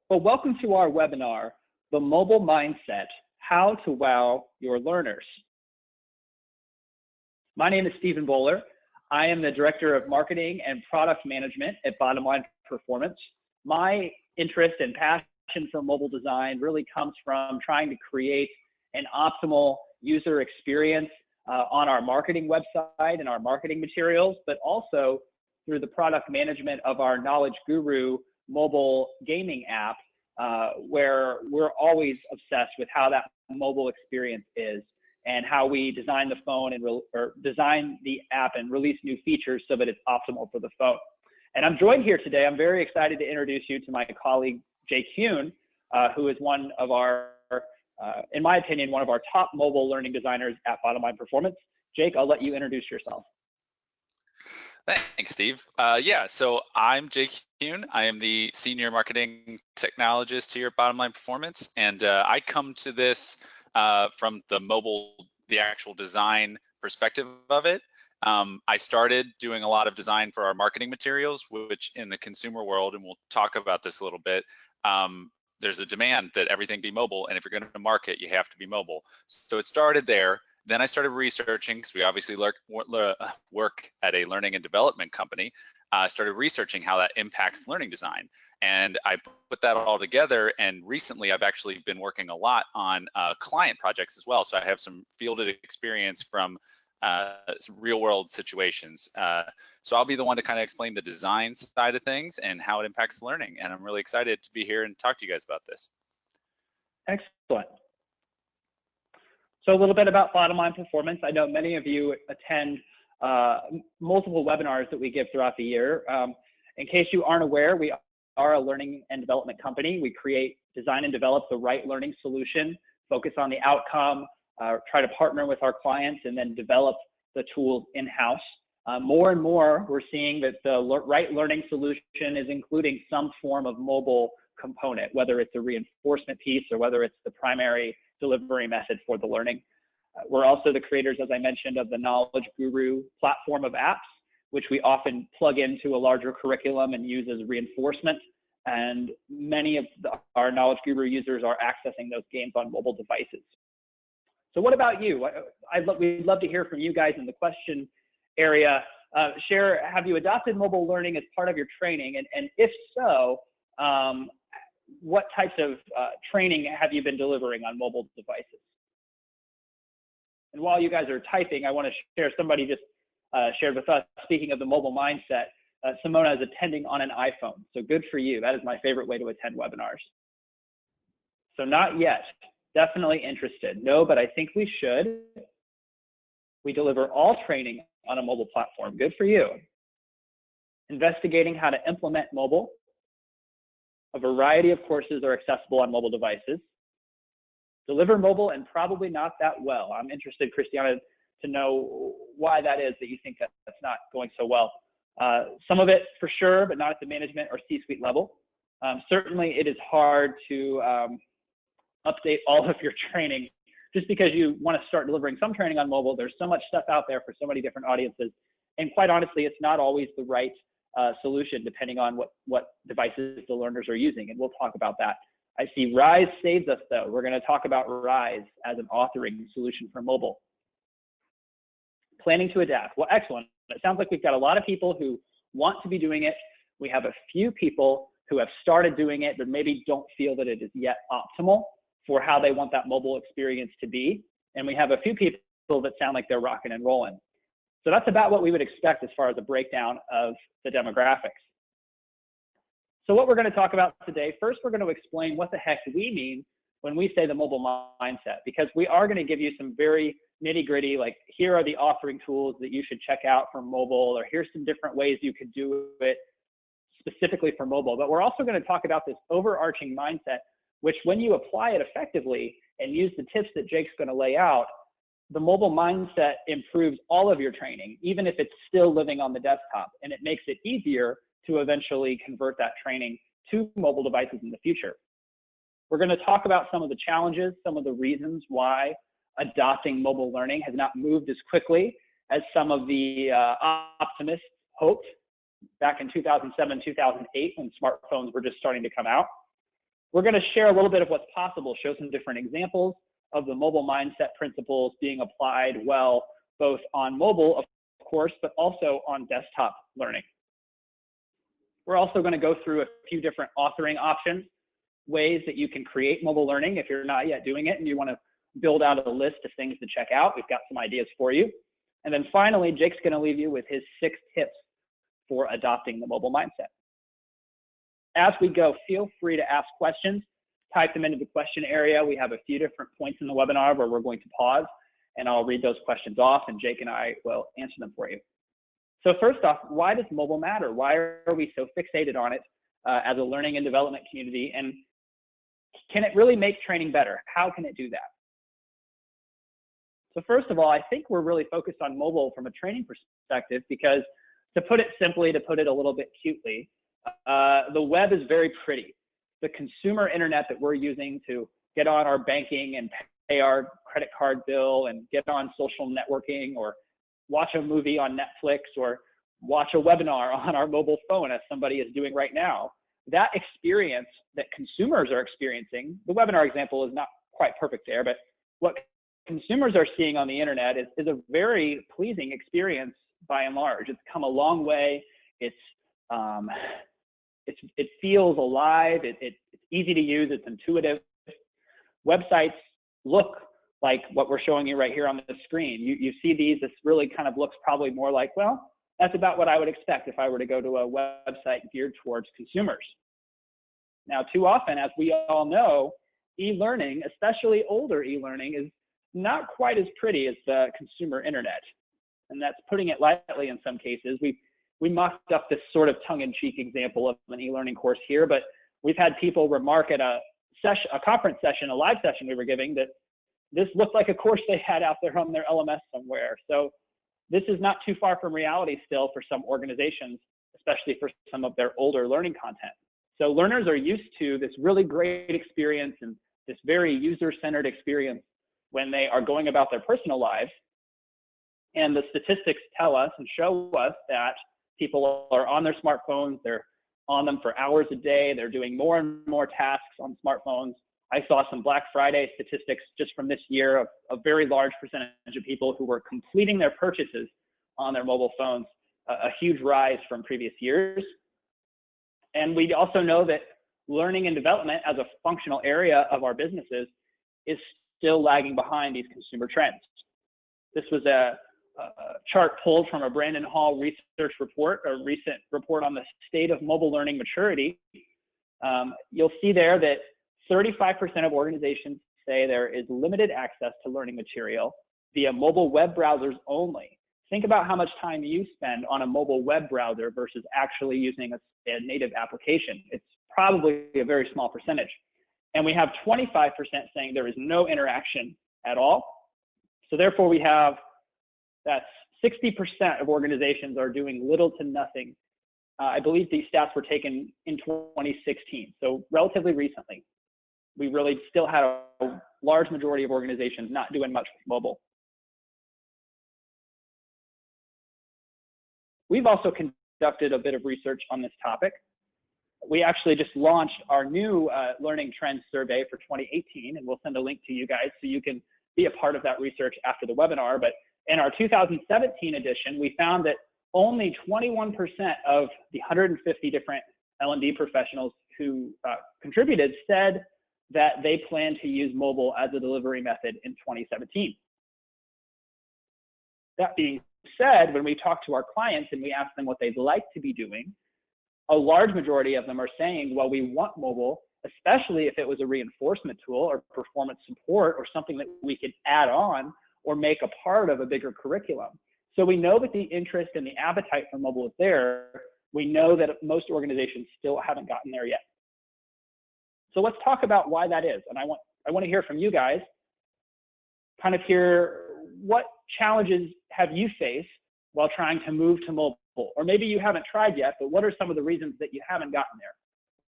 Well, welcome to our webinar, The Mobile Mindset, How to Wow Your Learners. My name is Stephen Bowler. I am the Director of Marketing and Product Management at Bottom Line Performance. My interest and passion for mobile design really comes from trying to create an optimal user experience on our marketing website and our marketing materials, but also through the product management of our Knowledge Guru mobile gaming app, where we're always obsessed with how that mobile experience is and how we design the phone and design the app and release new features so that it's optimal for the phone. And I'm joined here today. I'm very excited to introduce you to my colleague, Jake Kuhn, who is one of our, in my opinion, one of our top mobile learning designers at Bottom Line Performance. Jake, I'll let you introduce yourself. Thanks, Steve. So I'm Jake Kuhn. I am the Senior Marketing Technologist here at Bottom Line Performance, and I come to this from the actual design perspective of it. I started doing a lot of design for our marketing materials, which in the consumer world, and we'll talk about this a little bit, there's a demand that everything be mobile, and if you're going to market, you have to be mobile. So it started there. Then I started researching, because we obviously work at a learning and development company. I started researching how that impacts learning design. And I put that all together, and recently I've actually been working a lot on client projects as well. So I have some fielded experience from some real world situations. So I'll be the one to kind of explain the design side of things and how it impacts learning. And I'm really excited to be here and talk to you guys about this. Excellent. So a little bit about Bottom Line Performance. I know many of you attend multiple webinars that we give throughout the year. In case you aren't aware, we are a learning and development company. We create, design, and develop the right learning solution, focus on the outcome, try to partner with our clients, and then develop the tools in-house. More and more, we're seeing that the right learning solution is including some form of mobile component, whether it's a reinforcement piece or whether it's the primary delivery method for the learning. We're also the creators, as I mentioned, of the Knowledge Guru platform of apps, which we often plug into a larger curriculum and use as reinforcement. And many of our Knowledge Guru users are accessing those games on mobile devices. So what about you? We'd love to hear from you guys in the question area. Have you adopted mobile learning as part of your training? And if so, what types of training have you been delivering on mobile devices? And while you guys are typing, I want to share, somebody just shared with us, speaking of the mobile mindset, Simona is attending on an iPhone. So good for you. That is my favorite way to attend webinars. So not yet. Definitely interested. No, but I think we should. We deliver all training on a mobile platform. Good for you. Investigating how to implement mobile. A variety of courses are accessible on mobile devices. Deliver mobile and probably not that well. I'm interested, Christiana, to know why that is that you think that that's not going so well. Some of it for sure, but not at the management or C-suite level. Certainly it is hard to update all of your training. Just because you want to start delivering some training on mobile, there's so much stuff out there for so many different audiences. And quite honestly, it's not always the right solution depending on what devices the learners are using, and we'll talk about that. I see Rise saves us though. We're going to talk about Rise as an authoring solution for mobile. Planning to adapt. Well, excellent. It sounds like we've got a lot of people who want to be doing it. We have a few people who have started doing it, but maybe don't feel that it is yet optimal for how they want that mobile experience to be. And we have a few people that sound like they're rocking and rolling. So that's about what we would expect as far as a breakdown of the demographics. So what we're going to talk about today, first we're going to explain what the heck we mean when we say the mobile mindset, because we are going to give you some very nitty-gritty, like here are the authoring tools that you should check out for mobile, or here's some different ways you could do it specifically for mobile. But we're also going to talk about this overarching mindset, which when you apply it effectively and use the tips that Jake's going to lay out, the mobile mindset improves all of your training, even if it's still living on the desktop, and it makes it easier to eventually convert that training to mobile devices in the future. We're going to talk about some of the challenges, some of the reasons why adopting mobile learning has not moved as quickly as some of the optimists hoped back in 2007, 2008, when smartphones were just starting to come out. We're going to share a little bit of what's possible, show some different examples of the mobile mindset principles being applied well, both on mobile, of course, but also on desktop learning. We're also going to go through a few different authoring options, ways that you can create mobile learning if you're not yet doing it and you want to build out a list of things to check out. We've got some ideas for you. And then finally, Jake's going to leave you with his 6 tips for adopting the mobile mindset. As we go, feel free to ask questions, type them into the question area. We have a few different points in the webinar where we're going to pause, and I'll read those questions off, and Jake and I will answer them for you. So first off, why does mobile matter? Why are we so fixated on it as a learning and development community? And can it really make training better? How can it do that? So first of all, I think we're really focused on mobile from a training perspective because, to put it simply, to put it a little bit cutely, the web is very pretty. The consumer internet that we're using to get on our banking and pay our credit card bill and get on social networking or watch a movie on Netflix or watch a webinar on our mobile phone, as somebody is doing right now, that experience that consumers are experiencing, the webinar example is not quite perfect there, but what consumers are seeing on the internet is a very pleasing experience by and large. It's come a long way. It feels alive. It's easy to use. It's intuitive. Websites look like what we're showing you right here on the screen. You see these, this really kind of looks probably more like, well, that's about what I would expect if I were to go to a website geared towards consumers. Now, too often, as we all know, e-learning, especially older e-learning, is not quite as pretty as the consumer internet. And that's putting it lightly in some cases. We mocked up this sort of tongue-in-cheek example of an e-learning course here, but we've had people remark at a conference session, a live session we were giving, that this looked like a course they had out there on their LMS somewhere. So this is not too far from reality still for some organizations, especially for some of their older learning content. So learners are used to this really great experience and this very user-centered experience when they are going about their personal lives. And the statistics tell us and show us that people are on their smartphones, they're on them for hours a day, they're doing more and more tasks on smartphones. I saw some Black Friday statistics just from this year of a very large percentage of people who were completing their purchases on their mobile phones, a huge rise from previous years. And we also know that learning and development as a functional area of our businesses is still lagging behind these consumer trends. This was a chart pulled from a Brandon Hall research report, a recent report on the state of mobile learning maturity. You'll see there that 35% of organizations say there is limited access to learning material via mobile web browsers only. Think about how much time you spend on a mobile web browser versus actually using a native application. It's probably a very small percentage. And we have 25% saying there is no interaction at all. So therefore we have, that's 60% of organizations are doing little to nothing. I believe these stats were taken in 2016, so relatively recently. We really still had a large majority of organizations not doing much with mobile. We've also conducted a bit of research on this topic. We actually just launched our new Learning Trends Survey for 2018, and we'll send a link to you guys so you can be a part of that research after the webinar. But in our 2017 edition, we found that only 21% of the 150 different L&D professionals who contributed said that they plan to use mobile as a delivery method in 2017. That being said, when we talk to our clients and we ask them what they'd like to be doing, a large majority of them are saying, well, we want mobile, especially if it was a reinforcement tool or performance support or something that we could add on or make a part of a bigger curriculum. So we know that the interest and the appetite for mobile is there. We know that most organizations still haven't gotten there yet. So let's talk about why that is. And I want to hear from you guys, kind of hear what challenges have you faced while trying to move to mobile? Or maybe you haven't tried yet, but what are some of the reasons that you haven't gotten there?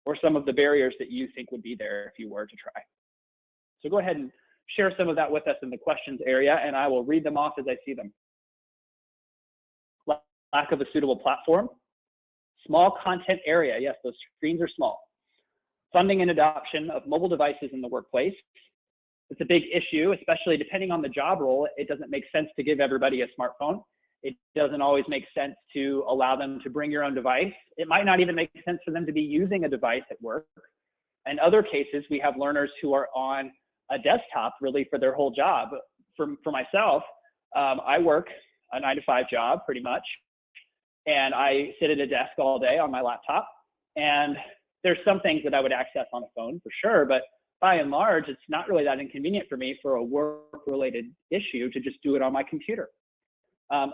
Or some of the barriers that you think would be there if you were to try? So go ahead and share some of that with us in the questions area, and I will read them off as I see them. Lack of a suitable platform. Small content area. Yes, those screens are small. Funding and adoption of mobile devices in the workplace. It's a big issue, especially depending on the job role. It doesn't make sense to give everybody a smartphone. It doesn't always make sense to allow them to bring your own device. It might not even make sense for them to be using a device at work. In other cases, we have learners who are on a desktop really for their whole job. For myself, I work a 9-to-5 job pretty much, and I sit at a desk all day on my laptop. And there's some things that I would access on a phone for sure, but by and large, it's not really that inconvenient for me for a work-related issue to just do it on my computer.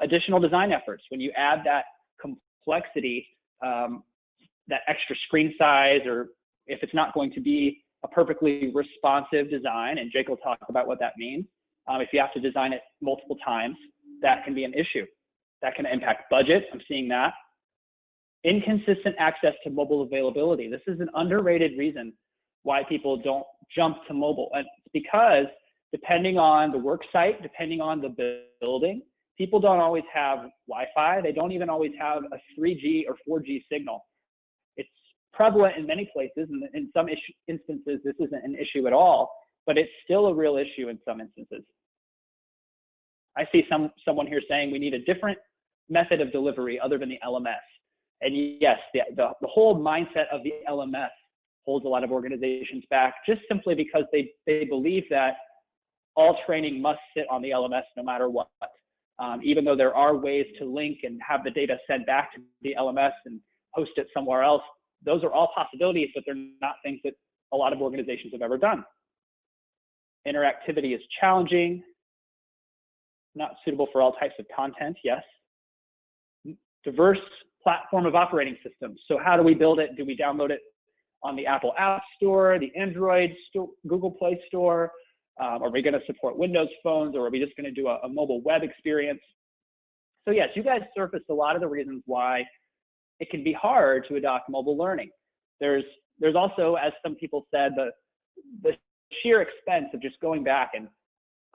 Additional design efforts, when you add that complexity, that extra screen size, or if it's not going to be a perfectly responsive design, and Jake will talk about what that means. If you have to design it multiple times, that can be an issue. That can impact budget. I'm seeing that. Inconsistent access to mobile availability. This is an underrated reason why people don't jump to mobile. And it's because depending on the work site, depending on the building, people don't always have Wi-Fi. They don't even always have a 3G or 4G signal. It's prevalent in many places, and in some instances, this isn't an issue at all, but it's still a real issue in some instances. I see someone here saying we need a different method of delivery other than the LMS. And yes, the whole mindset of the LMS holds a lot of organizations back, just simply because they believe that all training must sit on the LMS no matter what. Even though there are ways to link and have the data sent back to the LMS and host it somewhere else, those are all possibilities, but they're not things that a lot of organizations have ever done. Interactivity is challenging, not suitable for all types of content, yes. Diverse platform of operating systems. So how do we build it? Do we download it on the Apple App Store, the Android Store, Google Play Store? Are we going to support Windows phones, or are we just going to do a mobile web experience? So yes, you guys surfaced a lot of the reasons why it can be hard to adopt mobile learning. There's also, as some people said, the sheer expense of just going back and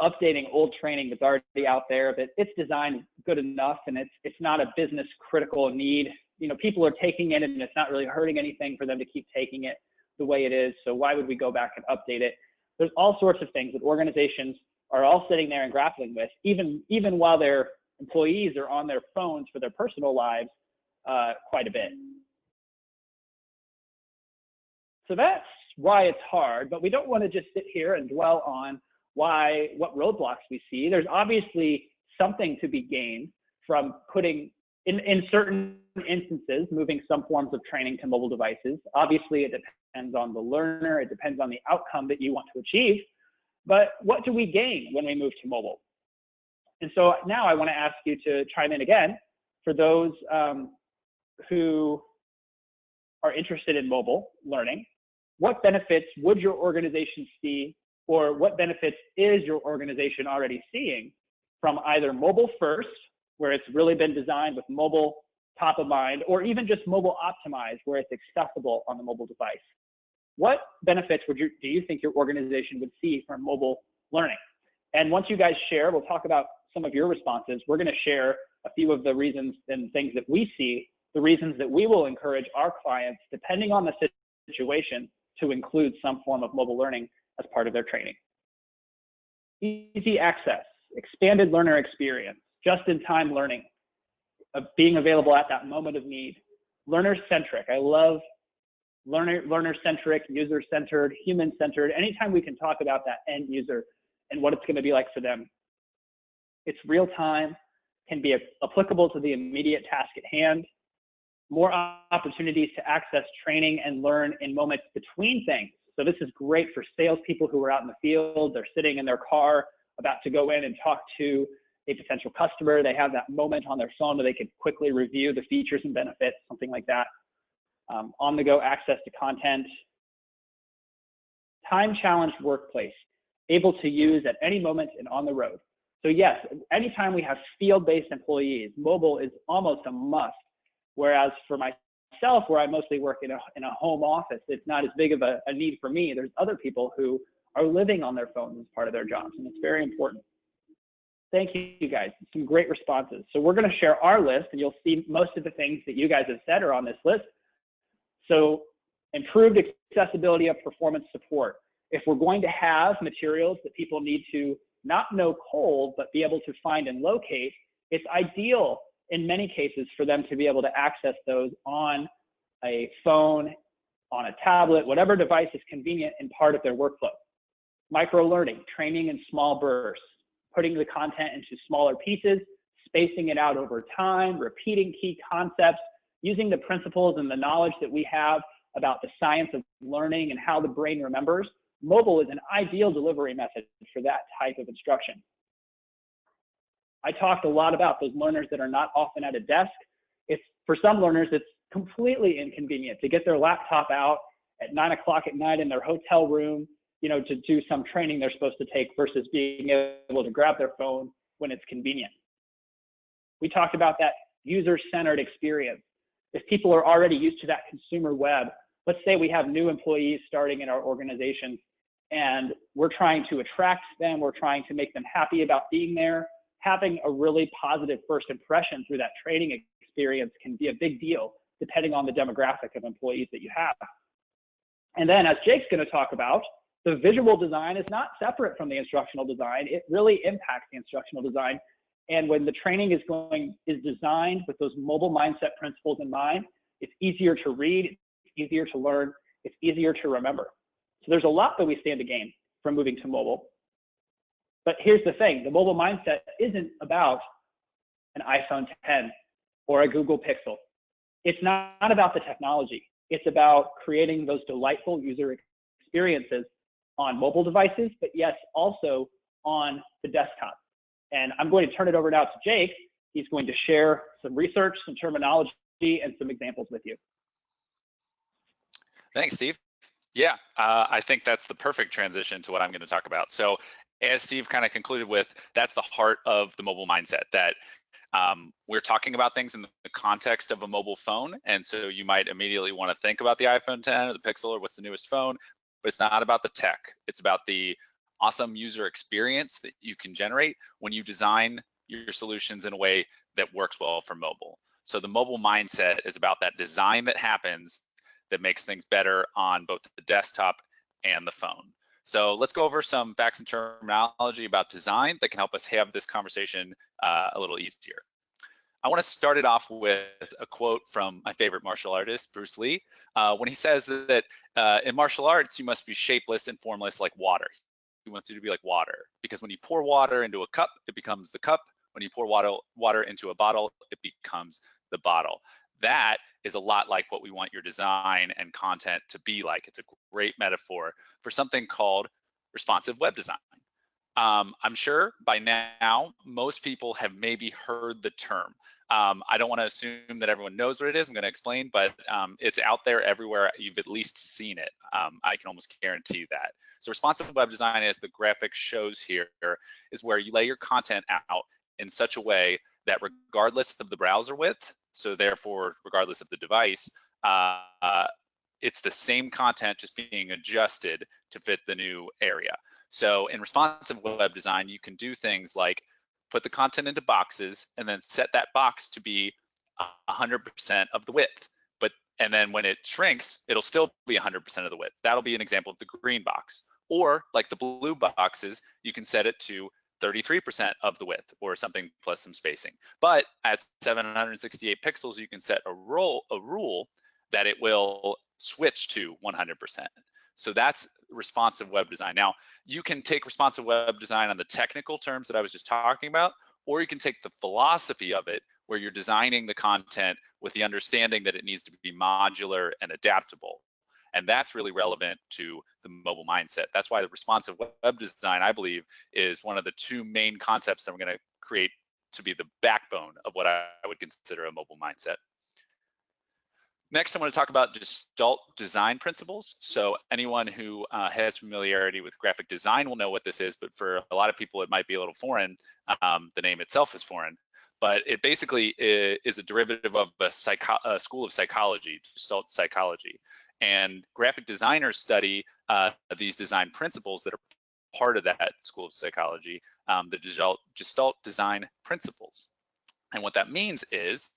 updating old training that's already out there, that it's designed good enough and it's not a business critical need. You know, people are taking it and it's not really hurting anything for them to keep taking it the way it is. So why would we go back and update it? There's all sorts of things that organizations are all sitting there and grappling with, even while their employees are on their phones for their personal lives quite a bit. So that's why it's hard, but we don't want to just sit here and dwell on what roadblocks we see. There's obviously something to be gained from putting, in certain instances, moving some forms of training to mobile devices. Obviously, it depends on the learner. It depends on the outcome that you want to achieve. But what do we gain when we move to mobile? And so now I want to ask you to chime in again for those who are interested in mobile learning. What benefits would your organization see, or what benefits is your organization already seeing from either mobile first, where it's really been designed with mobile top of mind, or even just mobile optimized, where it's accessible on the mobile device? What benefits do you think your organization would see from mobile learning? And once you guys share, we'll talk about some of your responses. We're going to share a few of the reasons and things that we see, the reasons that we will encourage our clients, depending on the situation, to include some form of mobile learning as part of their training. Easy access, expanded learner experience, just-in-time learning, being available at that moment of need. Learner-centric. I love learner-centric, user-centered, human-centered. Anytime we can talk about that end user and what it's going to be like for them. It's real-time, can be applicable to the immediate task at hand. More opportunities to access training and learn in moments between things. So this is great for salespeople who are out in the field. They're sitting in their car about to go in and talk to a potential customer. They have that moment on their phone where they can quickly review the features and benefits, something like that. On-the-go access to content. Time-challenged workplace, able to use at any moment and on the road. So yes, anytime we have field-based employees, mobile is almost a must. Whereas for myself, where I mostly work in a home office, it's not as big of a need for me. There's other people who are living on their phones as part of their jobs, and it's very important. Thank you guys, some great responses. So we're going to share our list, and you'll see most of the things that you guys have said are on this list. So Improved accessibility of performance support. If we're going to have materials that people need to not know cold, but be able to find and locate, it's ideal in many cases for them to be able to access those on a phone, on a tablet, whatever device is convenient and part of their workflow. Micro-learning, training in small bursts, putting the content into smaller pieces, spacing it out over time, repeating key concepts, using the principles and the knowledge that we have about the science of learning and how the brain remembers. Mobile is an ideal delivery method for that type of instruction. I talked a lot about those learners that are not often at a desk. For some learners, it's completely inconvenient to get their laptop out at 9 o'clock at night in their hotel room, to do some training they're supposed to take versus being able to grab their phone when it's convenient. We talked about that user-centered experience. If people are already used to that consumer web, let's say we have new employees starting in our organizations and we're trying to attract them, we're trying to make them happy about being there. Having a really positive first impression through that training experience can be a big deal depending on the demographic of employees that you have. And then, as Jake's going to talk about, the visual design is not separate from the instructional design. It really impacts the instructional design. And when the training is designed with those mobile mindset principles in mind, it's easier to read, it's easier to learn, it's easier to remember. So there's a lot that we stand to gain from moving to mobile. But here's the thing, the mobile mindset isn't about an iPhone 10 or a Google Pixel. It's not about the technology. It's about creating those delightful user experiences on mobile devices, but yes, also on the desktop. And I'm going to turn it over now to Jake. He's going to share some research, some terminology, and some examples with you. Thanks, Steve. Yeah, I think that's the perfect transition to what I'm going to talk about. So as Steve kind of concluded with, that's the heart of the mobile mindset, that we're talking about things in the context of a mobile phone. And so you might immediately want to think about the iPhone 10 or the Pixel or what's the newest phone, but it's not about the tech. It's about the awesome user experience that you can generate when you design your solutions in a way that works well for mobile. So the mobile mindset is about that design that happens that makes things better on both the desktop and the phone. So let's go over some facts and terminology about design that can help us have this conversation a little easier. I want to start it off with a quote from my favorite martial artist, Bruce Lee, when he says that in martial arts, you must be shapeless and formless like water. He wants you to be like water, because when you pour water into a cup, it becomes the cup. When you pour water into a bottle, it becomes the bottle. That is a lot like what we want your design and content to be like. It's a great metaphor for something called responsive web design. I'm sure by now, most people have maybe heard the term. I don't want to assume that everyone knows what it is. I'm going to explain, but it's out there everywhere. You've at least seen it. I can almost guarantee that. So responsive web design, as the graphic shows here, is where you lay your content out in such a way that regardless of the browser width, so therefore regardless of the device, it's the same content just being adjusted to fit the new area. So in responsive web design, you can do things like put the content into boxes and then set that box to be 100% of the width. And then when it shrinks, it'll still be 100% of the width. That'll be an example of the green box. Or like the blue boxes, you can set it to 33% of the width or something plus some spacing. But at 768 pixels, you can set a rule that it will switch to 100%. So that's responsive web design. Now, you can take responsive web design on the technical terms that I was just talking about, or you can take the philosophy of it, where you're designing the content with the understanding that it needs to be modular and adaptable. And that's really relevant to the mobile mindset. That's why the responsive web design, I believe, is one of the two main concepts that we're going to create to be the backbone of what I would consider a mobile mindset. Next, I want to talk about Gestalt design principles. So anyone who has familiarity with graphic design will know what this is, but for a lot of people, it might be a little foreign. The name itself is foreign, but it basically is a derivative of a school of psychology, Gestalt psychology. And graphic designers study these design principles that are part of that school of psychology, the Gestalt design principles. And what that means is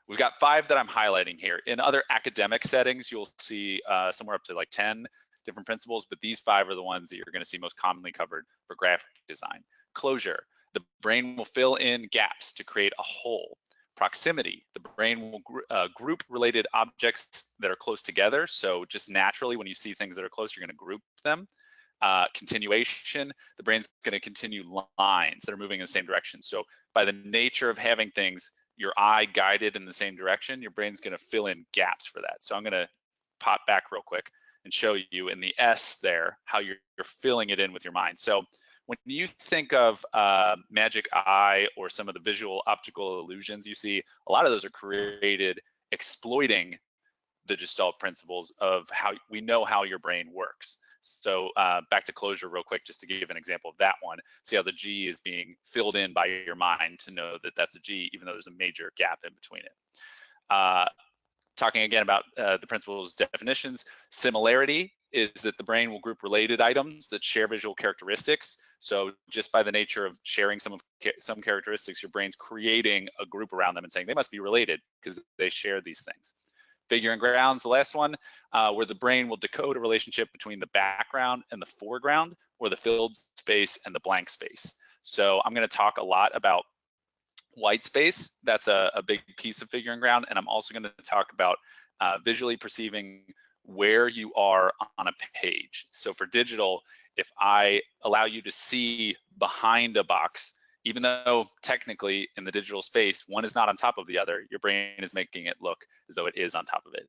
We've got 5 that I'm highlighting here. In other academic settings, you'll see somewhere up to like 10 different principles, but these 5 are the ones that you're going to see most commonly covered for graphic design. Closure, the brain will fill in gaps to create a whole. Proximity, the brain will group related objects that are close together. So just naturally, when you see things that are close, you're going to group them. Continuation, the brain's going to continue lines that are moving in the same direction. So by the nature of having things, your eye guided in the same direction, your brain's going to fill in gaps for that. So I'm going to pop back real quick and show you in the S there how you're filling it in with your mind. So when you think of magic eye or some of the visual optical illusions you see, a lot of those are created exploiting the Gestalt principles of how we know how your brain works. So back to closure real quick, just to give an example of that one. See how the G is being filled in by your mind to know that that's a G, even though there's a major gap in between it. Talking again about the principles definitions, similarity is that the brain will group related items that share visual characteristics. So just by the nature of sharing some characteristics, your brain's creating a group around them and saying they must be related because they share these things. Figure and grounds, the last one, where the brain will decode a relationship between the background and the foreground, or the filled space and the blank space. So I'm going to talk a lot about white space. That's a big piece of figure and ground. And I'm also going to talk about visually perceiving where you are on a page. So for digital, if I allow you to see behind a box, even though technically in the digital space, one is not on top of the other, your brain is making it look as though it is on top of it.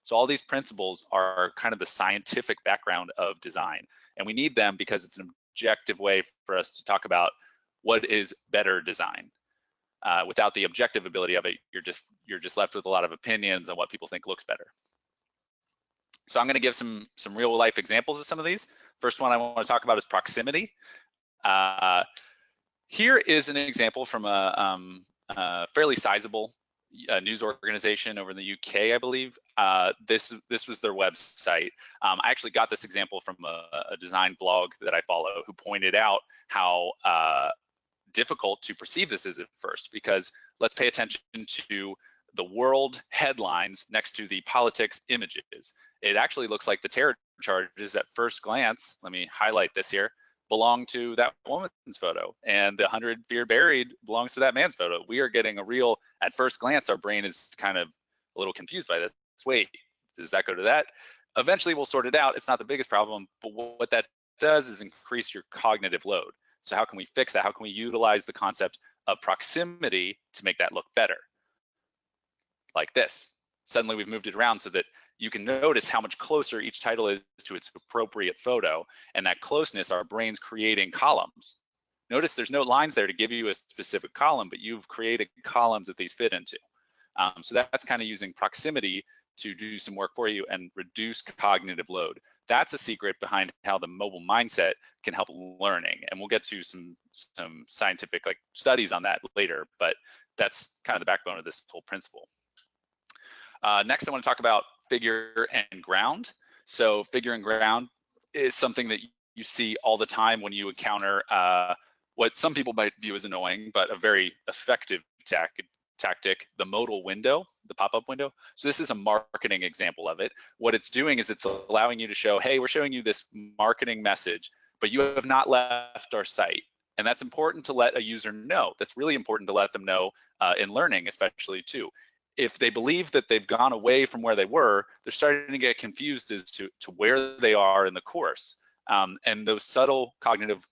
So all these principles are kind of the scientific background of design. And we need them because it's an objective way for us to talk about what is better design. Without the objective ability of it, you're just left with a lot of opinions on what people think looks better. So I'm going to give some real life examples of some of these. First one I want to talk about is proximity. Here is an example from a fairly sizable news organization over in the UK, I believe. This was their website. I actually got this example from a design blog that I follow, who pointed out how difficult to perceive this is at first, because let's pay attention to the world headlines next to the politics images. It actually looks like the terror charges at first glance, let me highlight this here, belong to that woman's photo, and the 100 fear buried belongs to that man's photo. We are getting a real, at first glance, our brain is kind of a little confused by this. Wait, does that go to that? Eventually we'll sort it out. It's not the biggest problem, but what that does is increase your cognitive load. So how can we fix that? How can we utilize the concept of proximity to make that look better? Like this. Suddenly we've moved it around so that you can notice how much closer each title is to its appropriate photo, and that closeness, our brain's creating columns. Notice there's no lines there to give you a specific column, but you've created columns that these fit into. So that's kind of using proximity to do some work for you and reduce cognitive load. That's a secret behind how the mobile mindset can help learning, and we'll get to some scientific studies on that later, but that's kind of the backbone of this whole principle. Next, I want to talk about figure and ground. So figure and ground is something that you see all the time when you encounter what some people might view as annoying, but a very effective tactic, the modal window, the pop-up window. So this is a marketing example of it. What it's doing is it's allowing you to show, hey, we're showing you this marketing message, but you have not left our site. And that's important to let a user know. That's really important to let them know in learning, especially too. If they believe that they've gone away from where they were, they're starting to get confused as to where they are in the course. And those subtle cognitive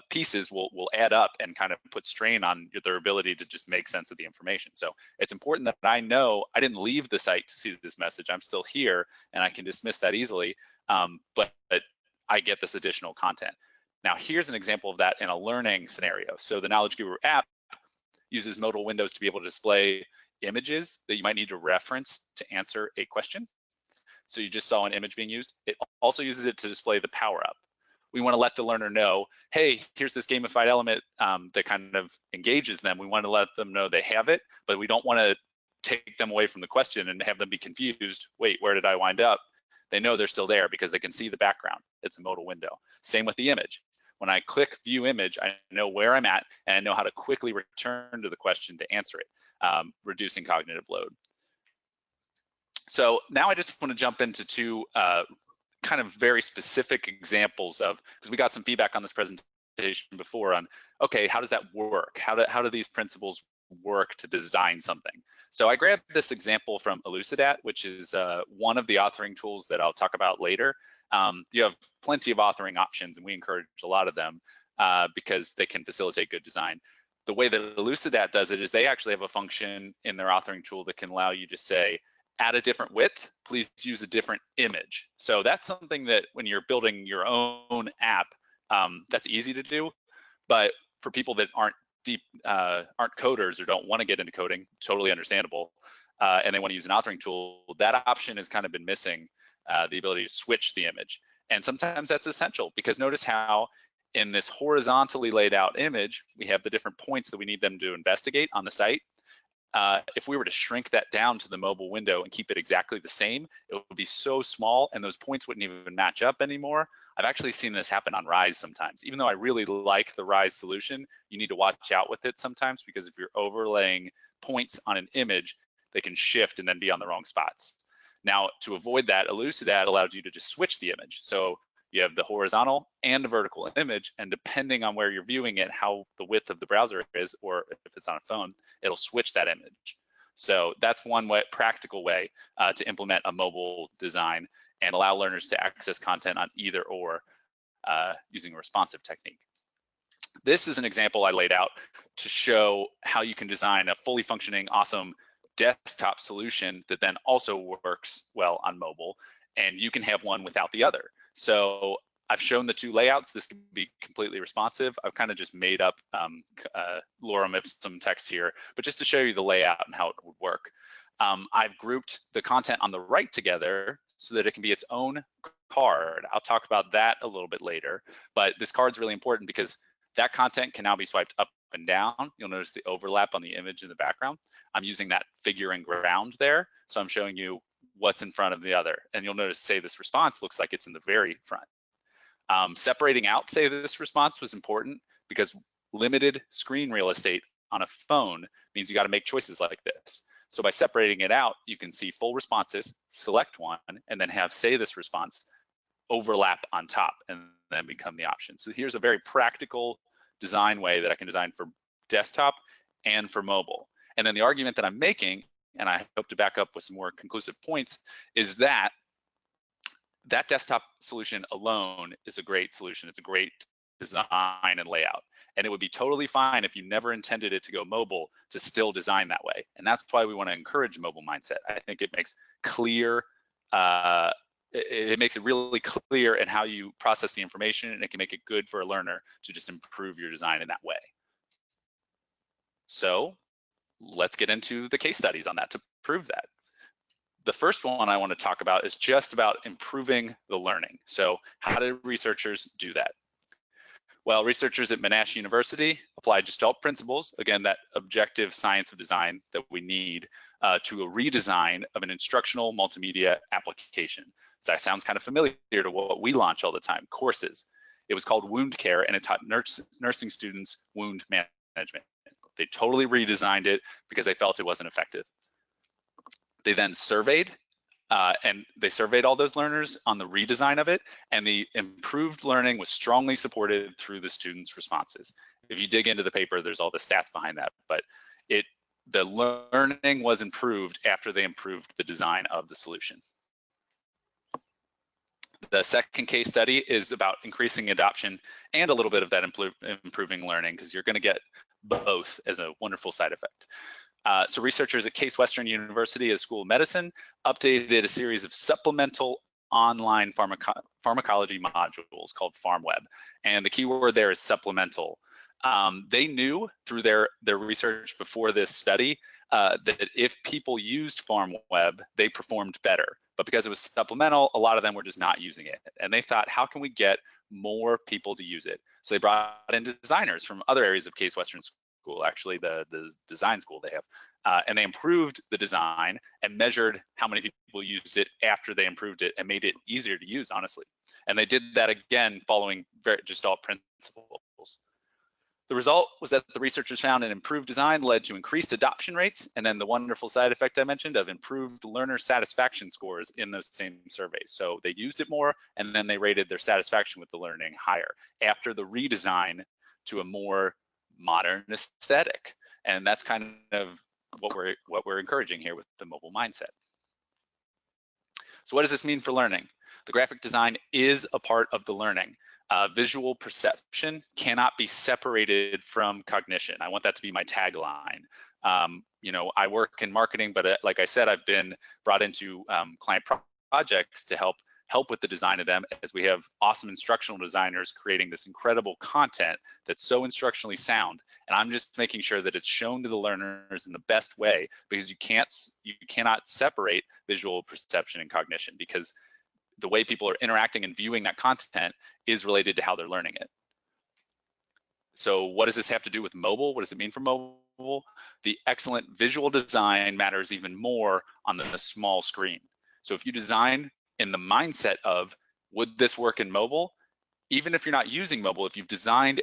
pieces will add up and kind of put strain on their ability to just make sense of the information. So it's important that I know I didn't leave the site to see this message. I'm still here and I can dismiss that easily, but I get this additional content. Now here's an example of that in a learning scenario. So the Knowledge Guru app uses modal windows to be able to display images that you might need to reference to answer a question. So you just saw an image being used. It also uses it to display the power up. We want to let the learner know, hey, here's this gamified element that kind of engages them. We want to let them know they have it, but we don't want to take them away from the question and have them be confused. Wait, where did I wind up? They know they're still there because they can see the background. It's a modal window. Same with the image. When I click view image, I know where I'm at and I know how to quickly return to the question to answer it. reducing cognitive load. So now I just want to jump into two kind of very specific examples of, because we got some feedback on this presentation before on, okay, how does that work? How do these principles work to design something? So I grabbed this example from Elucidat, which is one of the authoring tools that I'll talk about later. You have plenty of authoring options, and we encourage a lot of them because they can facilitate good design. The way that Elucidat does it is they actually have a function in their authoring tool that can allow you to say, at a different width, please use a different image. So that's something that when you're building your own app, that's easy to do. But for people that aren't coders or don't want to get into coding, totally understandable, and they want to use an authoring tool, that option has kind of been missing, the ability to switch the image. And sometimes that's essential, because notice how in this horizontally laid out image, we have the different points that we need them to investigate on the site. If we were to shrink that down to the mobile window and keep it exactly the same, it would be so small and those points wouldn't even match up anymore. I've actually seen this happen on Rise sometimes. Even though I really like the Rise solution, you need to watch out with it sometimes, because if you're overlaying points on an image, they can shift and then be on the wrong spots. Now, to avoid that, Elucidat allows you to just switch the image. So you have the horizontal and the vertical image, and depending on where you're viewing it, how the width of the browser is, or if it's on a phone, it'll switch that image. So that's one way, practical way to implement a mobile design and allow learners to access content on either or using a responsive technique. This is an example I laid out to show how you can design a fully functioning, awesome desktop solution that then also works well on mobile, and you can have one without the other. So I've shown the two layouts. This can be completely responsive. I've kind of just made up lorem ipsum text here, but just to show you the layout and how it would work. I've grouped the content on the right together so that it can be its own card. I'll talk about that a little bit later, but this card's really important because that content can now be swiped up and down. You'll notice the overlap on the image in the background. I'm using that figure and ground there, so I'm showing you what's in front of the other. And you'll notice, say, this response looks like it's in the very front. Separating out, say, this response was important because limited screen real estate on a phone means you got to make choices like this. So by separating it out, you can see full responses, select one, and then have, say, this response overlap on top and then become the option. So here's a very practical design way that I can design for desktop and for mobile. And then the argument that I'm making, and I hope to back up with some more conclusive points, is that that desktop solution alone is a great solution. It's a great design and layout. And it would be totally fine if you never intended it to go mobile to still design that way. And that's why we want to encourage mobile mindset. I think it makes clear, it makes it really clear in how you process the information, and it can make it good for a learner to just improve your design in that way. So let's get into the case studies on that to prove that. The first one I want to talk about is just about improving the learning. So how did researchers do that? Well, researchers at Monash University applied Gestalt principles, again, that objective science of design that we need to a redesign of an instructional multimedia application. So that sounds kind of familiar to what we launch all the time, courses. It was called Wound Care, and it taught nursing students wound management. They totally redesigned it because they felt it wasn't effective. They then surveyed, and they surveyed all those learners on the redesign of it, and the improved learning was strongly supported through the students' responses. If you dig into the paper, there's all the stats behind that, but the learning was improved after they improved the design of the solution. The second case study is about increasing adoption and a little bit of that improving learning, because you're going to get both as a wonderful side effect. So researchers at Case Western University at School of Medicine updated a series of supplemental online pharmacology modules called PharmWeb. And the key word there is supplemental. They knew through their research before this study that if people used PharmWeb, they performed better. But because it was supplemental, a lot of them were just not using it. And they thought, how can we get more people to use it? So they brought in designers from other areas of Case Western School, actually the design school they have, and they improved the design and measured how many people used it after they improved it and made it easier to use, honestly. And they did that again following Gestalt principles. The result was that the researchers found an improved design led to increased adoption rates, and then the wonderful side effect I mentioned of improved learner satisfaction scores in those same surveys. So they used it more, and then they rated their satisfaction with the learning higher after the redesign to a more modern aesthetic. And that's kind of what we're encouraging here with the mobile mindset. So what does this mean for learning? The graphic design is a part of the learning. Visual perception cannot be separated from cognition. I want that to be my tagline. You know, I work in marketing, but like I said, I've been brought into client projects to help with the design of them, as we have awesome instructional designers creating this incredible content that's so instructionally sound. And I'm just making sure that it's shown to the learners in the best way, because you cannot separate visual perception and cognition, because the way people are interacting and viewing that content is related to how they're learning it. So what does this have to do with mobile? What does it mean for mobile? The excellent visual design matters even more on the small screen. So if you design in the mindset of, would this work in mobile? Even if you're not using mobile, if you've designed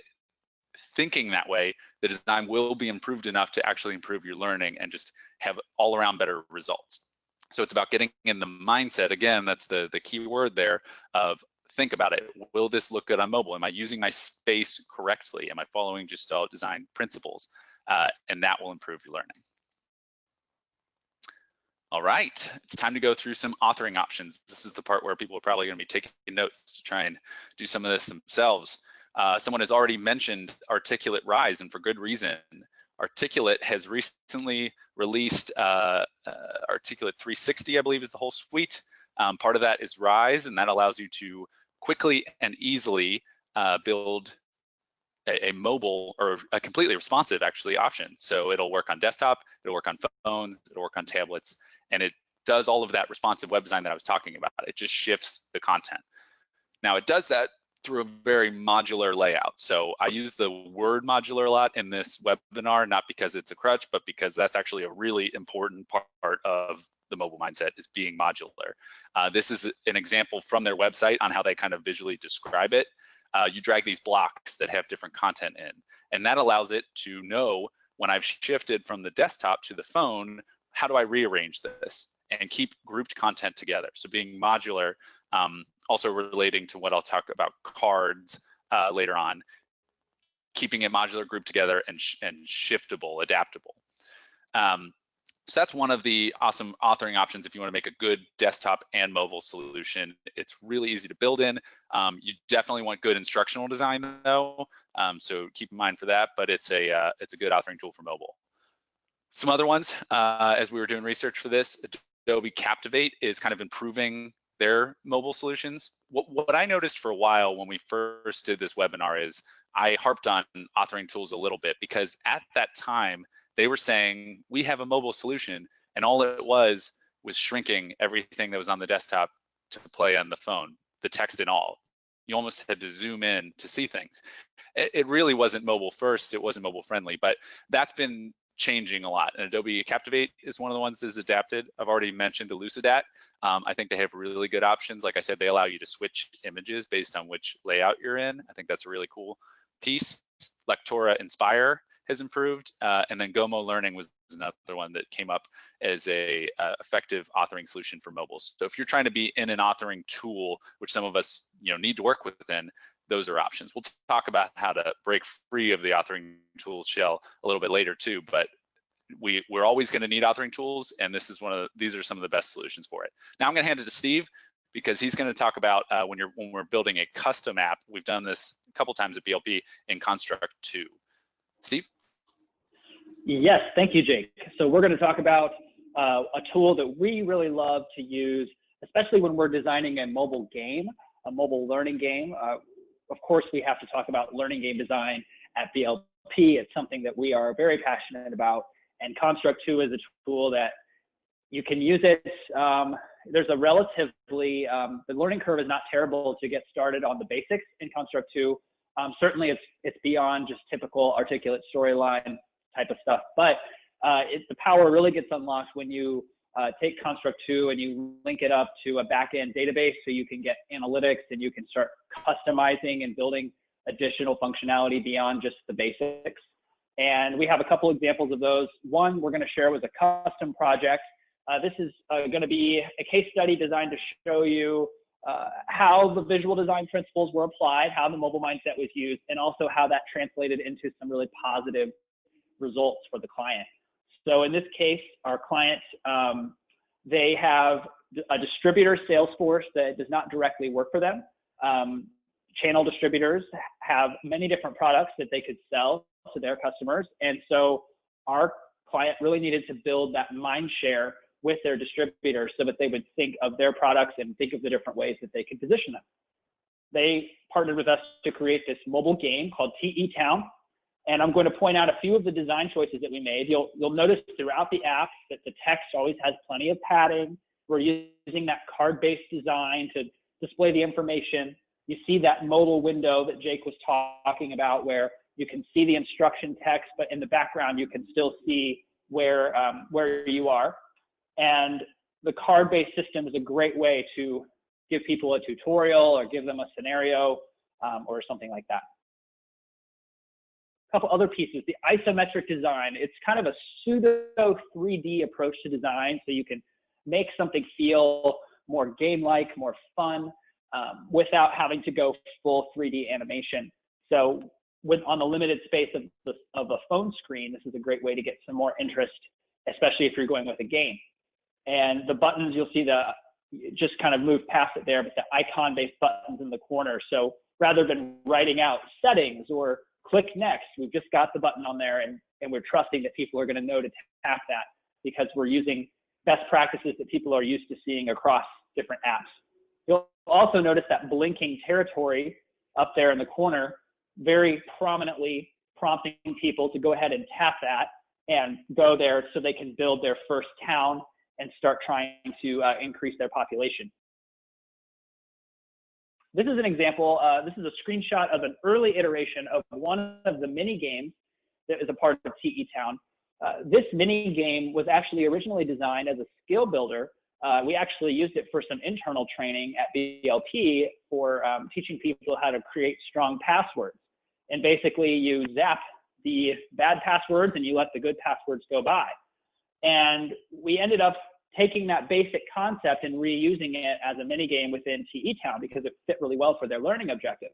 thinking that way, the design will be improved enough to actually improve your learning and just have all around better results. So it's about getting in the mindset. Again, that's the key word there of think about it. Will this look good on mobile? Am I using my space correctly? Am I following Gestalt design principles? And that will improve your learning. All right, it's time to go through some authoring options. This is the part where people are probably going to be taking notes to try and do some of this themselves. Someone has already mentioned Articulate Rise, and for good reason. Articulate has recently released Articulate 360, I believe is the whole suite. Part of that is Rise, and that allows you to quickly and easily build a mobile or a completely responsive actually option. So it'll work on desktop, it'll work on phones, it'll work on tablets, and it does all of that responsive web design that I was talking about. It just shifts the content. Now it does that through a very modular layout. So I use the word modular a lot in this webinar, not because it's a crutch, but because that's actually a really important part of the mobile mindset, is being modular. This is an example from their website on how they kind of visually describe it. You drag these blocks that have different content in, and that allows it to know when I've shifted from the desktop to the phone, how do I rearrange this and keep grouped content together? So being modular, also relating to what I'll talk about cards later on, keeping it modular, grouped together, and shiftable, adaptable. So that's one of the awesome authoring options if you want to make a good desktop and mobile solution. It's really easy to build in. You definitely want good instructional design though, so keep in mind for that, but it's a good authoring tool for mobile. Some other ones, as we were doing research for this, Adobe Captivate is kind of improving their mobile solutions. What I noticed for a while when we first did this webinar is I harped on authoring tools a little bit, because at that time, they were saying, we have a mobile solution, and all it was shrinking everything that was on the desktop to play on the phone, the text and all. You almost had to zoom in to see things. It really wasn't mobile first, it wasn't mobile friendly, but that's been changing a lot. And Adobe Captivate is one of the ones that is adapted. I've already mentioned Elucidat. I think they have really good options. Like I said, they allow you to switch images based on which layout you're in. I think that's a really cool piece. Lectora Inspire has improved, and then Gomo Learning was another one that came up as a effective authoring solution for mobile. So if you're trying to be in an authoring tool, which some of us need to work within, those are options. We'll talk about how to break free of the authoring tool shell a little bit later too, but we're always going to need authoring tools, and these are some of the best solutions for it. Now I'm going to hand it to Steve, because he's going to talk about when we're building a custom app. We've done this a couple times at BLP in Construct 2. Steve? Yes, thank you, Jake. So we're going to talk about a tool that we really love to use, especially when we're designing a mobile game, a mobile learning game. Of course, we have to talk about learning game design at BLP. It's something that we are very passionate about, and Construct 2 is a tool that you can use it. There's a relatively, the learning curve is not terrible to get started on the basics in Construct 2. Certainly it's beyond just typical articulate storyline type of stuff, but the power really gets unlocked when you take Construct 2 and you link it up to a backend database, so you can get analytics and you can start customizing and building additional functionality beyond just the basics. And we have a couple examples of those. One we're going to share was a custom project. This is going to be a case study designed to show you how the visual design principles were applied, how the mobile mindset was used, and also how that translated into some really positive results for the client. So in this case, our client, they have a distributor sales force that does not directly work for them. Channel distributors have many different products that they could sell to their customers. And so our client really needed to build that mind share with their distributors so that they would think of their products and think of the different ways that they could position them. They partnered with us to create this mobile game called TE Town. And I'm going to point out a few of the design choices that we made. You'll notice throughout the app that the text always has plenty of padding. We're using that card-based design to display the information. You see that mobile window that Jake was talking about where you can see the instruction text, but in the background you can still see where you are. And the card-based system is a great way to give people a tutorial or give them a scenario or something like that. A couple other pieces, the isometric design. It's kind of a pseudo 3D approach to design, so you can make something feel more game-like, more fun, without having to go full 3D animation. So on the limited space of a phone screen, this is a great way to get some more interest, especially if you're going with a game. And the buttons, you'll see just kind of move past it there, but the icon-based buttons in the corner. So rather than writing out settings or click next, we've just got the button on there, and we're trusting that people are going to know to tap that because we're using best practices that people are used to seeing across different apps. You'll also notice that blinking territory up there in the corner, very prominently prompting people to go ahead and tap that and go there so they can build their first town and start trying to increase their population. This is an example. This is a screenshot of an early iteration of one of the mini games that is a part of TE Town. This mini game was actually originally designed as a skill builder. We actually used it for some internal training at BLP for teaching people how to create strong passwords. And basically you zap the bad passwords and you let the good passwords go by. And we ended up taking that basic concept and reusing it as a mini game within TE Town because it fit really well for their learning objective.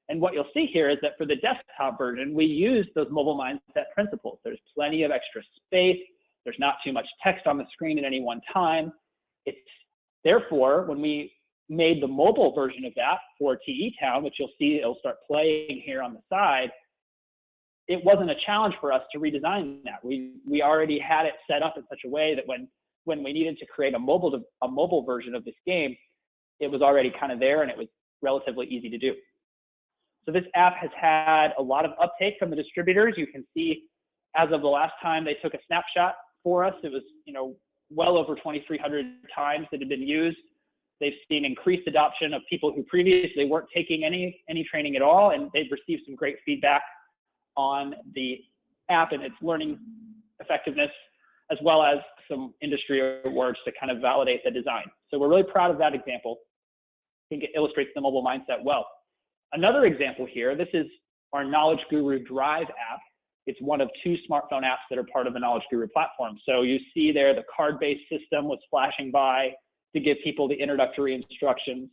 And what you'll see here is that for the desktop version, we used those mobile mindset principles. There's plenty of extra space. There's not too much text on the screen at any one time. It's therefore, when we made the mobile version of that for TE Town, which you'll see it'll start playing here on the side, it wasn't a challenge for us to redesign that. We already had it set up in such a way that when we needed to create a mobile version of this game, it was already kind of there and it was relatively easy to do. So this app has had a lot of uptake from the distributors. You can see as of the last time they took a snapshot for us, it was well over 2,300 times that had been used. They've seen increased adoption of people who previously weren't taking any training at all, and they've received some great feedback on the app and its learning effectiveness, as well as some industry awards to kind of validate the design. So we're really proud of that example. I think it illustrates the mobile mindset well. Another example here, this is our Knowledge Guru Drive app. It's one of 2 smartphone apps that are part of the Knowledge Guru platform. So you see there the card-based system was flashing by to give people the introductory instructions.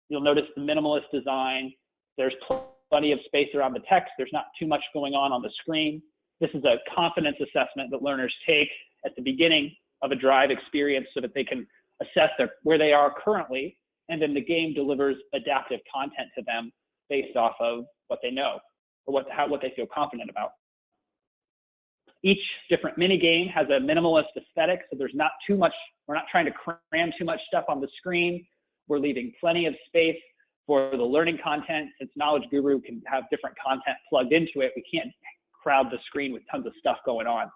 You'll notice the minimalist design. There's plenty of space around the text. There's not too much going on the screen. This is a confidence assessment that learners take at the beginning of a Drive experience so that they can assess where they are currently, and then the game delivers adaptive content to them based off of what they know or what they feel confident about. Each different mini game has a minimalist aesthetic, so there's not too much, we're not trying to cram too much stuff on the screen. We're leaving plenty of space for the learning content. Since Knowledge Guru can have different content plugged into it, we can't crowd the screen with tons of stuff going on.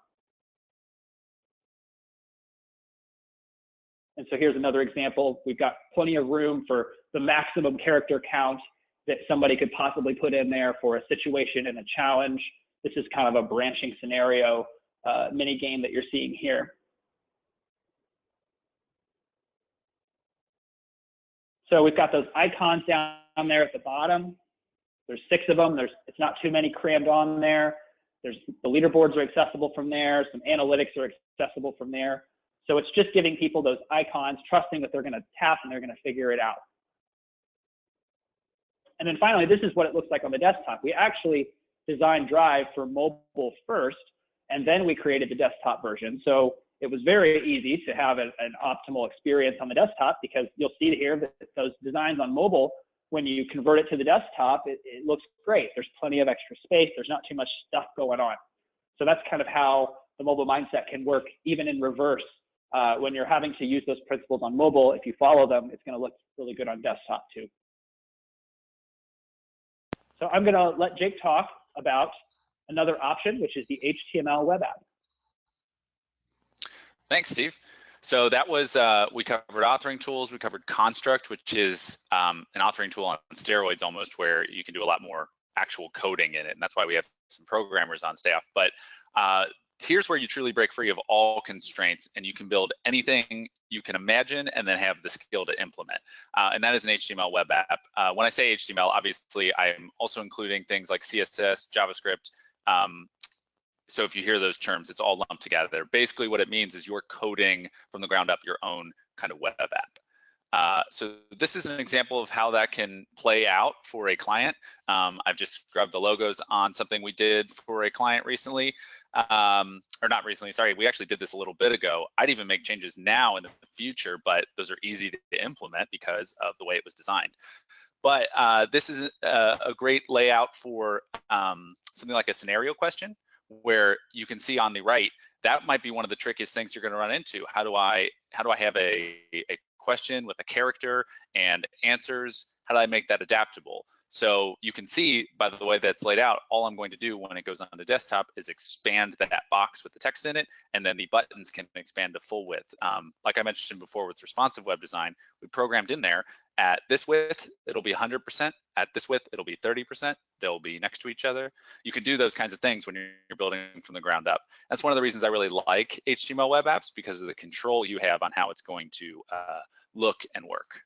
And so here's another example. We've got plenty of room for the maximum character count that somebody could possibly put in there for a situation and a challenge. This is kind of a branching scenario mini game that you're seeing here. So we've got those icons down there at the bottom. There's 6 of them. It's not too many crammed on there. The leaderboards are accessible from there. Some analytics are accessible from there. So it's just giving people those icons, trusting that they're going to tap and they're going to figure it out. And then finally, this is what it looks like on the desktop. We actually designed Drive for mobile first, and then we created the desktop version. So it was very easy to have an optimal experience on the desktop, because you'll see here that those designs on mobile, when you convert it to the desktop, it looks great. There's plenty of extra space. There's not too much stuff going on. So that's kind of how the mobile mindset can work, even in reverse. When you're having to use those principles on mobile, if you follow them, it's going to look really good on desktop too. So I'm going to let Jake talk about another option, which is the HTML web app. Thanks, Steve. So that was, we covered authoring tools, we covered Construct, which is an authoring tool on steroids almost, where you can do a lot more actual coding in it. And that's why we have some programmers on staff. But here's where you truly break free of all constraints, and you can build anything you can imagine and then have the skill to implement. And that is an HTML web app. When I say HTML, obviously I'm also including things like CSS, JavaScript. So if you hear those terms, it's all lumped together. Basically what it means is you're coding from the ground up your own kind of web app. So this is an example of how that can play out for a client. I've just scrubbed the logos on something we did for a client recently, or not recently, sorry, we actually did this a little bit ago. I'd even make changes now in the future, but those are easy to implement because of the way it was designed. But this is a great layout for something like a scenario question, where you can see on the right, that might be one of the trickiest things you're going to run into. How do I have a question with a character and answers? How do I make that adaptable? So you can see by the way that's laid out, all I'm going to do when it goes on the desktop is expand that box with the text in it, and then the buttons can expand to full width. Like I mentioned before with responsive web design, we programmed in there at this width, it'll be 100%. At this width, it'll be 30%. They'll be next to each other. You can do those kinds of things when you're building from the ground up. That's one of the reasons I really like HTML web apps, because of the control you have on how it's going to look and work.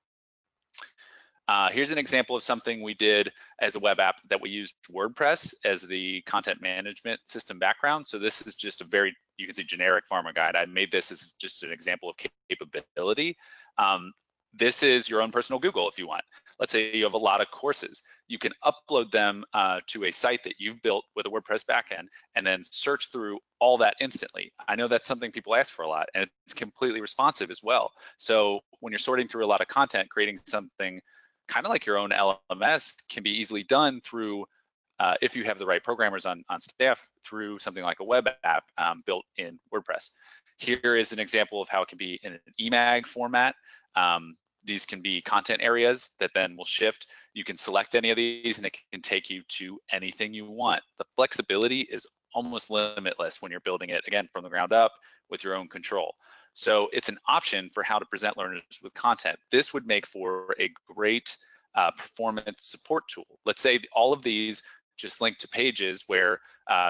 Here's an example of something we did as a web app that we used WordPress as the content management system background. So this is just a very, you can see generic farmer guide. I made this as just an example of capability. This is your own personal Google if you want. Let's say you have a lot of courses. You can upload them to a site that you've built with a WordPress backend and then search through all that instantly. I know that's something people ask for a lot, and it's completely responsive as well. So when you're sorting through a lot of content, creating something kind of like your own LMS can be easily done through, if you have the right programmers on staff, through something like a web app built in WordPress. Here is an example of how it can be in an emag format. These can be content areas that then will shift. You can select any of these and it can take you to anything you want. The flexibility is almost limitless when you're building it, again, from the ground up with your own control. So it's an option for how to present learners with content. This would make for a great performance support tool. Let's say all of these just link to pages where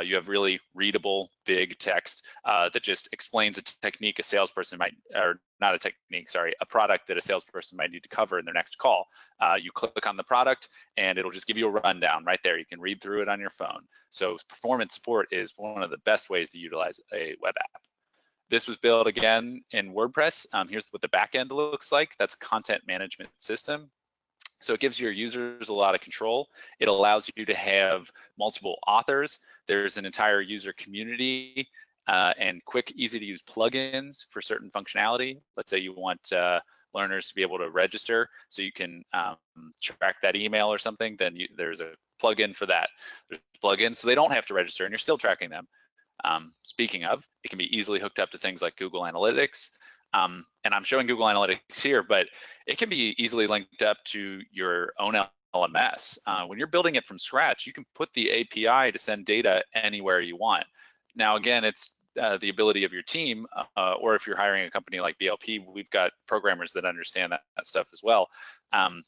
you have really readable, big text that just explains a technique a salesperson might, or not a technique, sorry, a product that a salesperson might need to cover in their next call. You click on the product and it'll just give you a rundown right there. You can read through it on your phone. So performance support is one of the best ways to utilize a web app. This was built again in WordPress. Here's what the back end looks like. That's a content management system. So it gives your users a lot of control. It allows you to have multiple authors. There's an entire user community and quick, easy to use plugins for certain functionality. Let's say you want learners to be able to register so you can track that email or something, then there's a plugin for that. There's plugins so they don't have to register and you're still tracking them. Speaking of, it can be easily hooked up to things like Google Analytics. And I'm showing Google Analytics here, but it can be easily linked up to your own LMS. When you're building it from scratch, you can put the API to send data anywhere you want. Now, again, it's the ability of your team, or if you're hiring a company like BLP, we've got programmers that understand that stuff as well.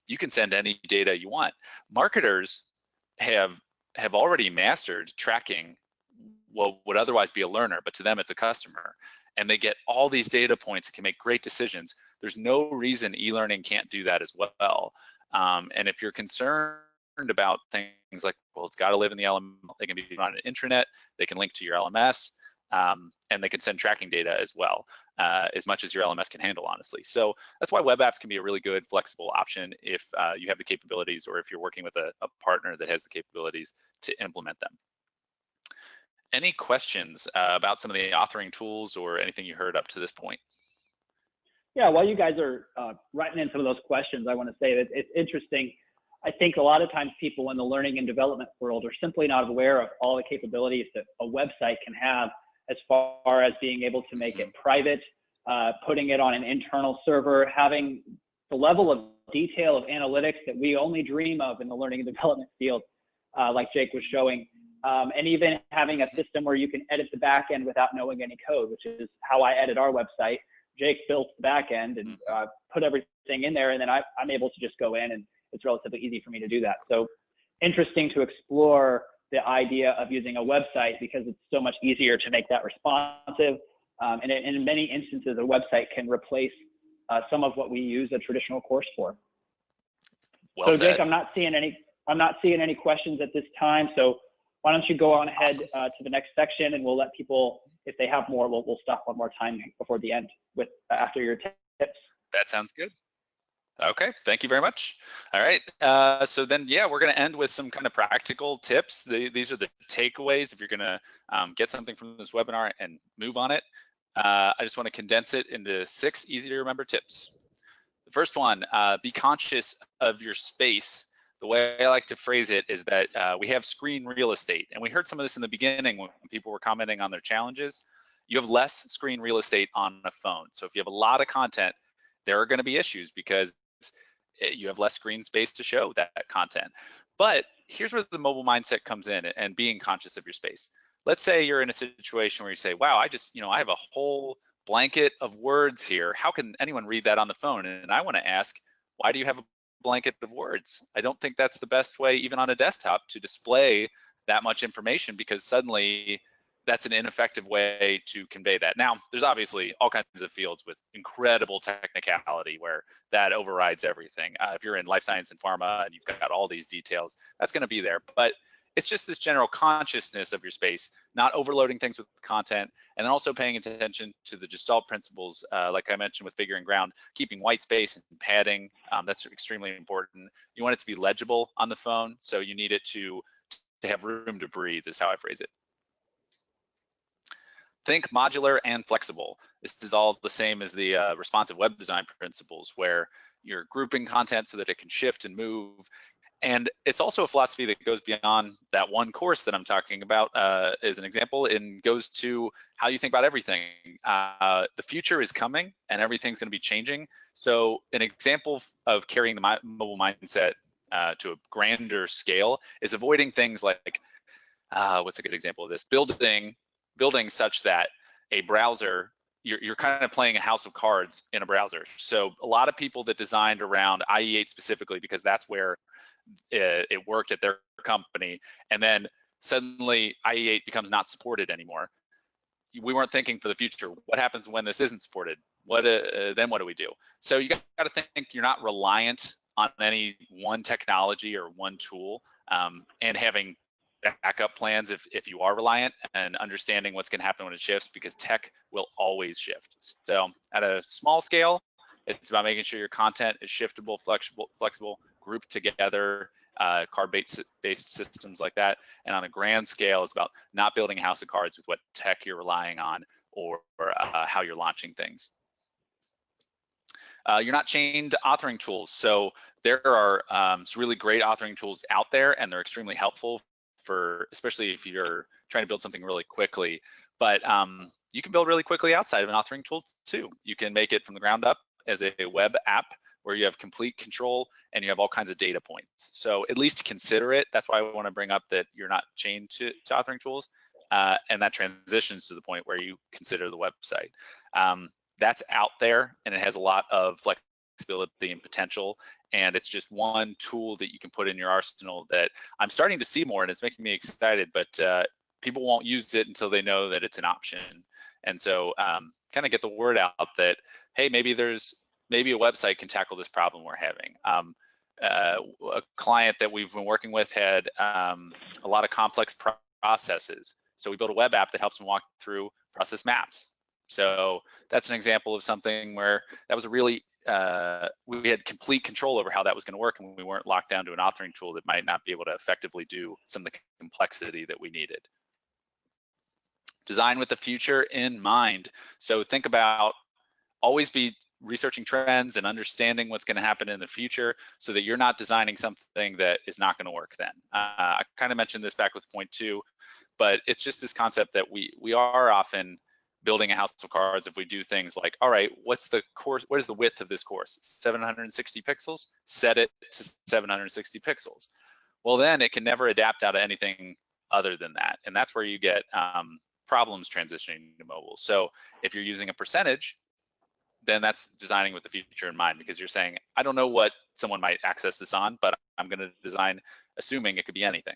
You can send any data you want. Marketers have already mastered tracking what would otherwise be a learner, but to them it's a customer. And they get all these data points and can make great decisions. There's no reason e-learning can't do that as well. And if you're concerned about things like, well, it's got to live in the LMS. They can be on an intranet. They can link to your LMS, and they can send tracking data as well, as much as your LMS can handle, honestly. So that's why web apps can be a really good flexible option if you have the capabilities, or if you're working with a partner that has the capabilities to implement them. Any questions about some of the authoring tools or anything you heard up to this point? Yeah, while you guys are writing in some of those questions, I want to say that it's interesting. I think a lot of times people in the learning and development world are simply not aware of all the capabilities that a website can have, as far as being able to make it private, putting it on an internal server, having the level of detail of analytics that we only dream of in the learning and development field, like Jake was showing, and even having a system where you can edit the back end without knowing any code, which is how I edit our website. Jake built the back end and put everything in there, and then I'm able to just go in, and it's relatively easy for me to do that. So interesting to explore the idea of using a website, because it's so much easier to make that responsive. And in many instances, a website can replace some of what we use a traditional course for. Well so said. Jake, I'm not seeing any questions at this time. So why don't you go on ahead to the next section, and we'll let people, if they have more, we'll stop one more time before the end with after your tips. That sounds good. Okay, thank you very much. All right, so then, yeah, we're gonna end with some kind of practical tips. These are the takeaways if you're gonna get something from this webinar and move on it. I just wanna condense it into 6 easy to remember tips. The first one, be conscious of your space. The way I like to phrase it is that we have screen real estate, and we heard some of this in the beginning when people were commenting on their challenges. You have less screen real estate on a phone. So if you have a lot of content, there are gonna be issues because you have less screen space to show that content. But here's where the mobile mindset comes in, and being conscious of your space. Let's say you're in a situation where you say, wow, I have a whole blanket of words here. How can anyone read that on the phone? And I want to ask, why do you have a blanket of words? I don't think that's the best way, even on a desktop, to display that much information, because suddenly that's an ineffective way to convey that. Now, there's obviously all kinds of fields with incredible technicality where that overrides everything. If you're in life science and pharma and you've got all these details, that's going to be there. But it's just this general consciousness of your space, not overloading things with content, and then also paying attention to the Gestalt principles, like I mentioned with figure and ground, keeping white space and padding. That's extremely important. You want it to be legible on the phone, so you need it to have room to breathe, is how I phrase it. Think modular and flexible. This is all the same as the responsive web design principles, where you're grouping content so that it can shift and move. And it's also a philosophy that goes beyond that one course that I'm talking about as an example, and goes to how you think about everything. The future is coming and everything's going to be changing. So an example of carrying the mobile mindset to a grander scale is avoiding things like, what's a good example of this? Building such that a browser, you're kind of playing a house of cards in a browser. So a lot of people that designed around IE8 specifically, because that's where it worked at their company, and then suddenly IE8 becomes not supported anymore. We weren't thinking for the future. What happens when this isn't supported? Then what do we do? So you got to think you're not reliant on any one technology or one tool, and having backup plans if you are reliant, and understanding what's going to happen when it shifts, because tech will always shift. So at a small scale, it's about making sure your content is shiftable, flexible, grouped together, card-based systems like that. And on a grand scale, it's about not building a house of cards with what tech you're relying on, or how you're launching things. You're not chained to authoring tools. So there are some really great authoring tools out there, and they're extremely helpful for, especially if you're trying to build something really quickly. But you can build really quickly outside of an authoring tool too. You can make it from the ground up as a web app where you have complete control and you have all kinds of data points. So at least consider it. That's why I want to bring up that you're not chained to authoring tools. And that transitions to the point where you consider the website. That's out there, and it has a lot of flexibility and potential. And it's just one tool that you can put in your arsenal that I'm starting to see more, and it's making me excited, but people won't use it until they know that it's an option. And so kind of get the word out that, hey, maybe a website can tackle this problem we're having. a client that we've been working with had a lot of complex processes. So we built a web app that helps them walk through process maps. So that's an example of something where that was a really, we had complete control over how that was going to work, and we weren't locked down to an authoring tool that might not be able to effectively do some of the complexity that we needed. Design with the future in mind. So think about, always be researching trends and understanding what's going to happen in the future so that you're not designing something that is not going to work then. I kind of mentioned this back with point 2, but it's just this concept that we are often building a house of cards if we do things like, all right, what's the course, what is the width of this course? 760 pixels, set it to 760 pixels. Well, then it can never adapt out of anything other than that. And that's where you get problems transitioning to mobile. So if you're using a percentage, then that's designing with the future in mind, because you're saying, I don't know what someone might access this on, but I'm going to design assuming it could be anything.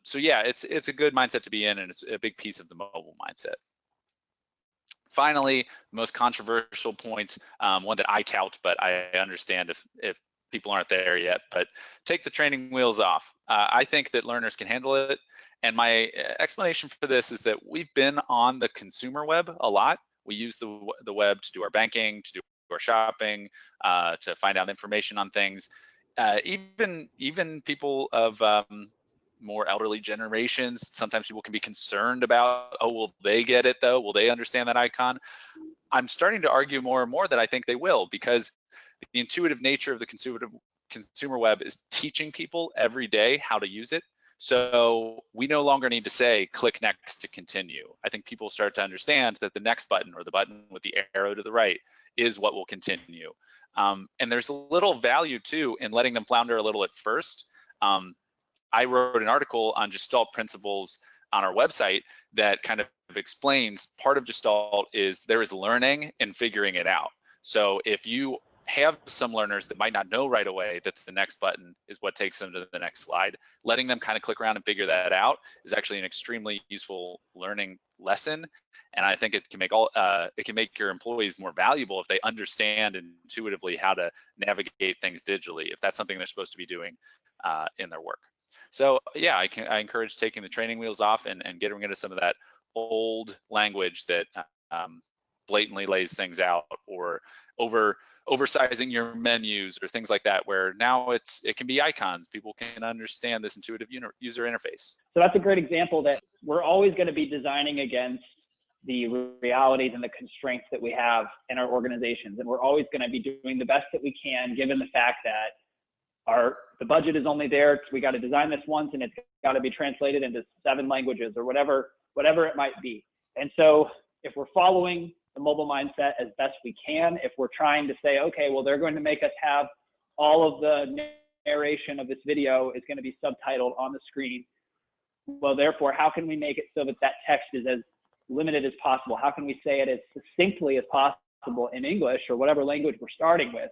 So yeah, it's a good mindset to be in, and it's a big piece of the mobile mindset. Finally, the most controversial point, one that I tout, but I understand if people aren't there yet, but take the training wheels off. I think that learners can handle it. And my explanation for this is that we've been on the consumer web a lot. We use the web to do our banking, to do our shopping, to find out information on things. Even people of more elderly generations, sometimes people can be concerned about, oh, will they get it though? Will they understand that icon? I'm starting to argue more and more that I think they will, because the intuitive nature of the consumer web is teaching people every day how to use it. So we no longer need to say, click next to continue. I think people start to understand that the next button, or the button with the arrow to the right, is what will continue. And there's a little value too in letting them flounder a little at first. I wrote an article on Gestalt principles on our website that kind of explains part of Gestalt is there is learning and figuring it out. So if you have some learners that might not know right away that the next button is what takes them to the next slide, letting them kind of click around and figure that out is actually an extremely useful learning lesson. And I think it can make your employees more valuable if they understand intuitively how to navigate things digitally, if that's something they're supposed to be doing in their work. So yeah, I encourage taking the training wheels off and getting rid of some of that old language that blatantly lays things out, or oversizing your menus or things like that, where now it can be icons. People can understand this intuitive user interface. So that's a great example that we're always going to be designing against the realities and the constraints that we have in our organizations. And we're always going to be doing the best that we can, given the fact that the budget is only there. We got to design this once, and it's got to be translated into 7 languages or whatever it might be. And so if we're following the mobile mindset as best we can, if we're trying to say, okay, well, they're going to make us have all of the narration of this video is going to be subtitled on the screen. Well, therefore, how can we make it so that that text is as limited as possible? How can we say it as succinctly as possible in English or whatever language we're starting with,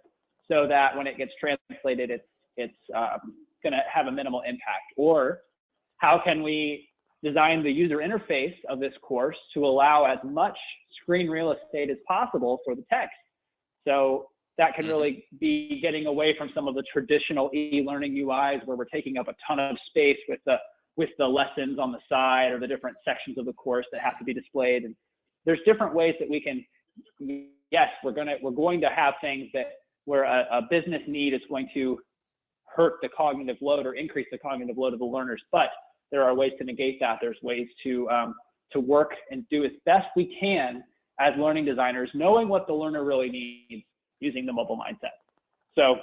so that when it gets translated, it's going to have a minimal impact? Or how can we design the user interface of this course to allow as much screen real estate as possible for the text? So that can really be getting away from some of the traditional e-learning UIs where we're taking up a ton of space with the lessons on the side or the different sections of the course that have to be displayed. And there's different ways that we can, yes, we're going to have things that where a business need is going to hurt the cognitive load or increase the cognitive load of the learners, but there are ways to negate that. There's ways to work and do as best we can as learning designers, knowing what the learner really needs using the mobile mindset. So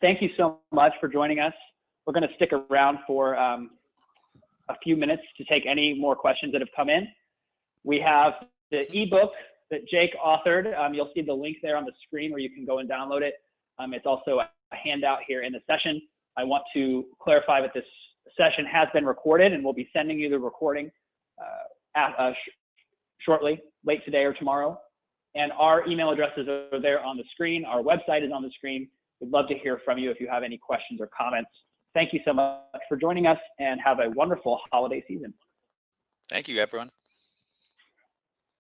thank you so much for joining us. We're going to stick around for a few minutes to take any more questions that have come in. We have the ebook that Jake authored. You'll see the link there on the screen where you can go and download it. It's also a handout here in the session. I want to clarify that this session has been recorded, and we'll be sending you the recording shortly, late today or tomorrow. And our email addresses are there on the screen. Our website is on the screen. We'd love to hear from you if you have any questions or comments. Thank you so much for joining us, and have a wonderful holiday season. Thank you, everyone.